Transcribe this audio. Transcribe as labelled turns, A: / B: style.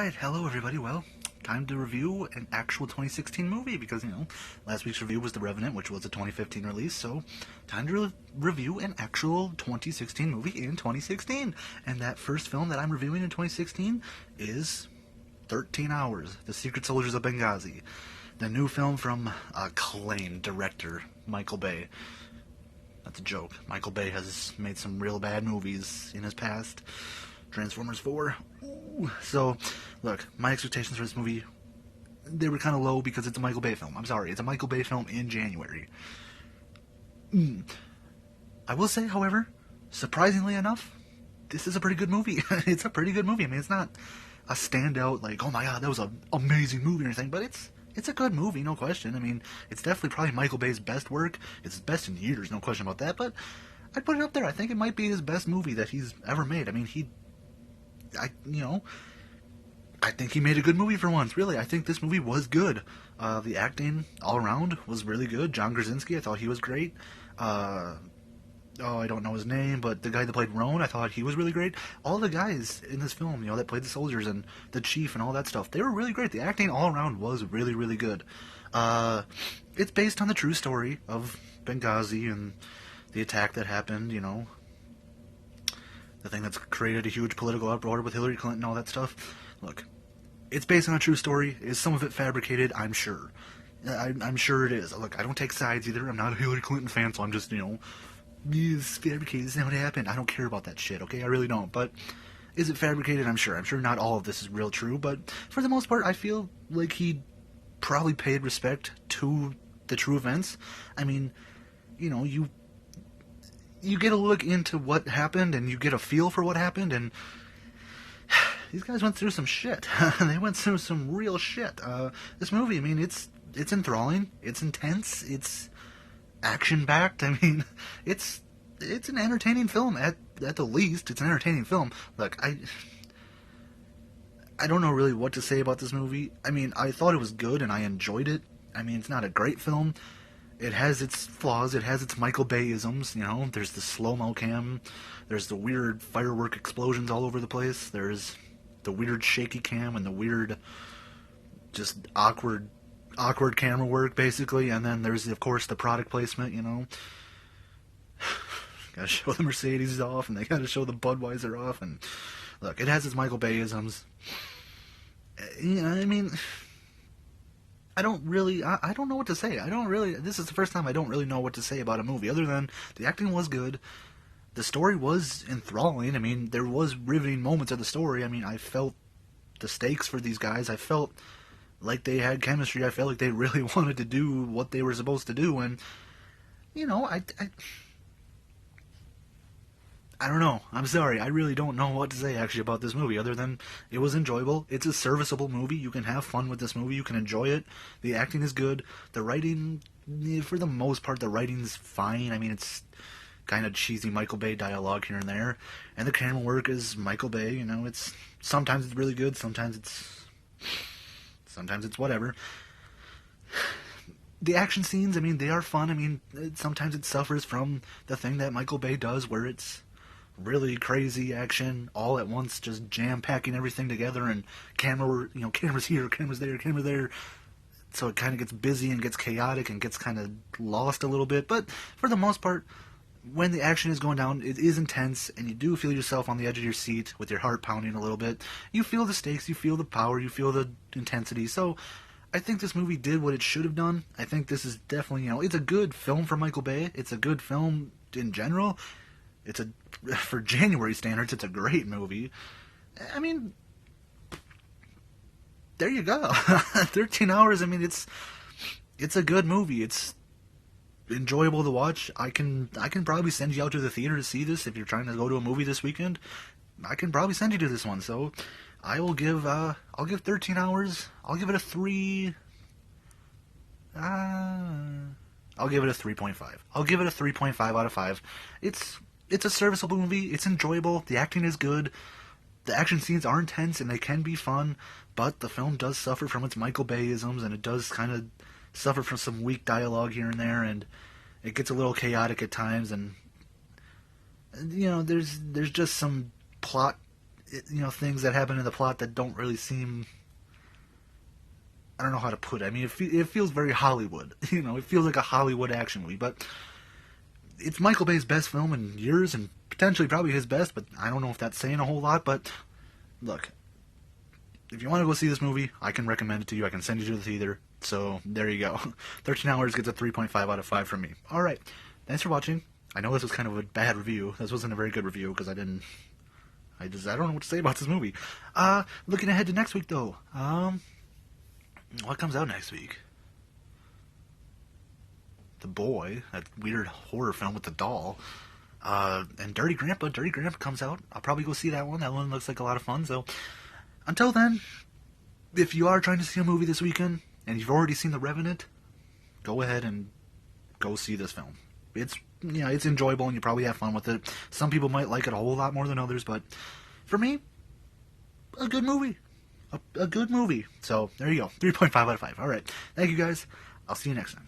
A: Alright, hello everybody. Well, time to review an actual 2016 movie because, last week's review was The Revenant, which was a 2015 release, so time to review an actual 2016 movie in 2016. And that first film that I'm reviewing in 2016 is 13 Hours, The Secret Soldiers of Benghazi, the new film from acclaimed director Michael Bay. That's a joke. Michael Bay has made some real bad movies in his past. Transformers 4. Ooh. So, look, my expectations for this movie, they were kind of low because it's a Michael Bay film. I'm sorry, it's a Michael Bay film in January. I will say, however, surprisingly enough, this is a pretty good movie. It's a pretty good movie. I mean, it's not a standout, like, oh my god, that was an amazing movie or anything, but it's a good movie, no question. I mean, it's definitely probably Michael Bay's best work. It's his best in years, no question about that, but I'd put it up there. I think it might be his best movie that he's ever made. I mean, I think he made a good movie for once, really. I think this movie was good. The acting all around was really good. John Krasinski, I thought he was great. I don't know his name, but the guy that played Roan, I thought he was really great. All the guys in this film, that played the soldiers and the chief and all that stuff, they were really great. The acting all around was really, really good. It's based on the true story of Benghazi and the attack that happened, the thing that's created a huge political uproar with Hillary Clinton and all that stuff. Look, it's based on a true story. Is some of it fabricated? I'm sure. I'm sure it is. Look, I don't take sides either. I'm not a Hillary Clinton fan, so I'm just, it's fabricated. This is not what happened. I don't care about that shit, okay? I really don't. But is it fabricated? I'm sure. I'm sure not all of this is real true, but for the most part, I feel like he probably paid respect to the true events. I mean, you get a look into what happened, and you get a feel for what happened, and these guys went through some shit. They went through some real shit. This movie, I mean, it's enthralling, it's intense, it's action-packed. I mean, it's an entertaining film, at the least. It's an entertaining film. Look, I don't know really what to say about this movie. I mean, I thought it was good, and I enjoyed it. I mean, it's not a great film. It has its flaws, it has its Michael Bay-isms, there's the slow-mo cam, there's the weird firework explosions all over the place, there's the weird shaky cam and the weird, just awkward camera work, basically, and then there's, of course, the product placement, Gotta show the Mercedes off, and they gotta show the Budweiser off, and, look, it has its Michael Bay-isms. I mean, I don't know what to say. This is the first time I don't really know what to say about a movie, other than the acting was good, the story was enthralling. I mean, there was riveting moments of the story. I mean, I felt the stakes for these guys. I felt like they had chemistry. I felt like they really wanted to do what they were supposed to do, and, I don't know. I'm sorry. I really don't know what to say, actually, about this movie, other than it was enjoyable. It's a serviceable movie. You can have fun with this movie. You can enjoy it. The acting is good. The writing, for the most part, the writing's fine. I mean, it's kind of cheesy Michael Bay dialogue here and there. And the camera work is Michael Bay, sometimes it's really good, sometimes it's whatever. The action scenes, I mean, they are fun. I mean, sometimes it suffers from the thing that Michael Bay does, where it's really crazy action all at once, just jam-packing everything together, and cameras here, cameras there, camera there, so it kind of gets busy and gets chaotic and gets kind of lost a little bit. But for the most part, when the action is going down, it is intense, and you do feel yourself on the edge of your seat with your heart pounding a little bit. You feel the stakes, you feel the power, you feel the intensity. So I think this movie did what it should have done. I think this is definitely, it's a good film for Michael Bay. It's a good film in general. For January standards, it's a great movie. I mean, there you go. 13 hours, I mean, it's a good movie. It's enjoyable to watch. I can probably send you out to the theater to see this if you're trying to go to a movie this weekend. I can probably send you to this one, so I'll give 13 hours, I'll give it a 3... I'll give it a 3.5. I'll give it a 3.5 out of 5. It's a serviceable movie. It's enjoyable. The acting is good. The action scenes are intense and they can be fun, but the film does suffer from its Michael Bay-isms, and it does kind of suffer from some weak dialogue here and there, and it gets a little chaotic at times, and there's just some plot things that happen in the plot that don't really seem. I don't know how to put it. I mean, it feels very Hollywood. It feels like a Hollywood action movie, but it's Michael Bay's best film in years, and potentially probably his best, but I don't know if that's saying a whole lot. But look, if you want to go see this movie, I can recommend it to you. I can send you to the theater. So there you go. 13 Hours gets a 3.5 out of 5 from me. Alright, thanks for watching. I know this was kind of a bad review. This wasn't a very good review because I don't know what to say about this movie. Looking ahead to next week though. What comes out next week? The Boy, that weird horror film with the doll. And Dirty Grandpa. Dirty Grandpa comes out. I'll probably go see that one. That one looks like a lot of fun. So, until then, if you are trying to see a movie this weekend, and you've already seen The Revenant, go ahead and go see this film. It's enjoyable and you probably have fun with it. Some people might like it a whole lot more than others, but for me, a good movie. A good movie. So, there you go. 3.5 out of 5. Alright. Thank you guys. I'll see you next time.